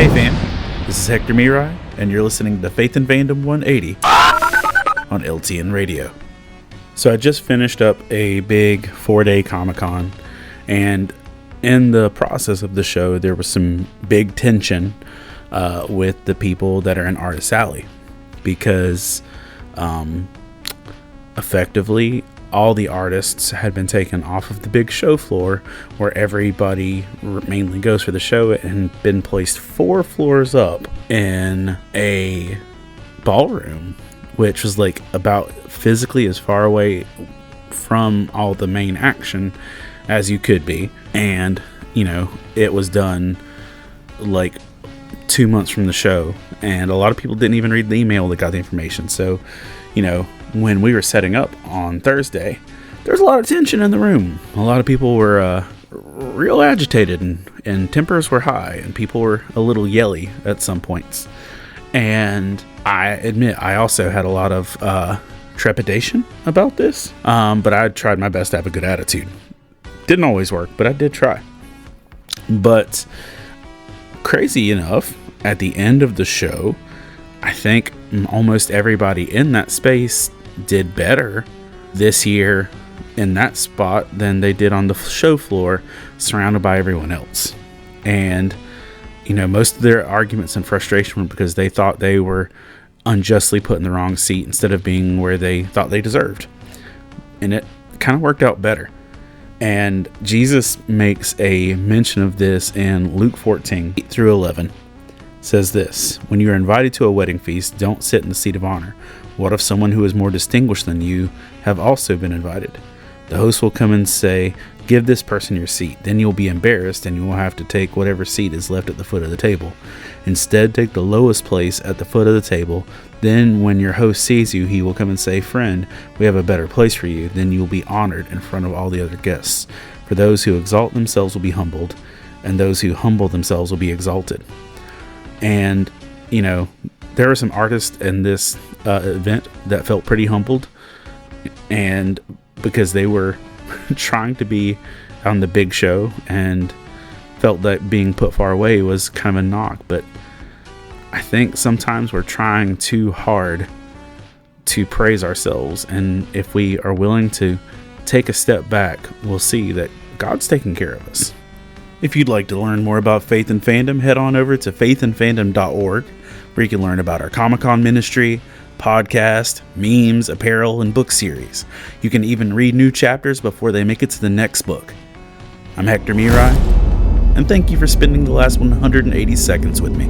Hey fam, this is Hector Mirai, and you're listening to Faith and Fandom 180 on LTN Radio. So I just finished up a big 4-day Comic-Con, and in the process of the show, there was some big tension with the people that are in Artist Alley, because effectively all the artists had been taken off of the big show floor where everybody mainly goes for the show, and been placed 4 floors up in a ballroom, which was like about physically as far away from all the main action as you could be. And you know, it was done like 2 months from the show, and a lot of people didn't even read the email that got the information. So you know, when we were setting up on Thursday, there was a lot of tension in the room. A lot of people were real agitated, and tempers were high, and people were a little yelly at some points. And I admit I also had a lot of trepidation about this, but I tried my best to have a good attitude. Didn't always work, but I did try. But crazy enough, at the end of the show, I think almost everybody in that space did better this year in that spot than they did on the show floor, surrounded by everyone else. And you know, most of their arguments and frustration were because they thought they were unjustly put in the wrong seat instead of being where they thought they deserved. And it kind of worked out better. And Jesus makes a mention of this in Luke 14, 8-11. Says this: when you are invited to a wedding feast, don't sit in the seat of honor. What if someone who is more distinguished than you have also been invited? The host will come and say, give this person your seat. Then you'll be embarrassed, and you will have to take whatever seat is left at the foot of the table. Instead, take the lowest place at the foot of the table. Then when your host sees you, he will come and say, friend, we have a better place for you. Then you will be honored in front of all the other guests. For those who exalt themselves will be humbled, and those who humble themselves will be exalted. And, you know, there were some artists in this event that felt pretty humbled, and because they were trying to be on the big show and felt that being put far away was kind of a knock. But I think sometimes we're trying too hard to praise ourselves, and if we are willing to take a step back, we'll see that God's taking care of us. If you'd like to learn more about Faith and Fandom, head on over to faithandfandom.org, where you can learn about our Comic-Con ministry, podcast, memes, apparel, and book series. You can even read new chapters before they make it to the next book. I'm Hector Mirai, and thank you for spending the last 180 seconds with me.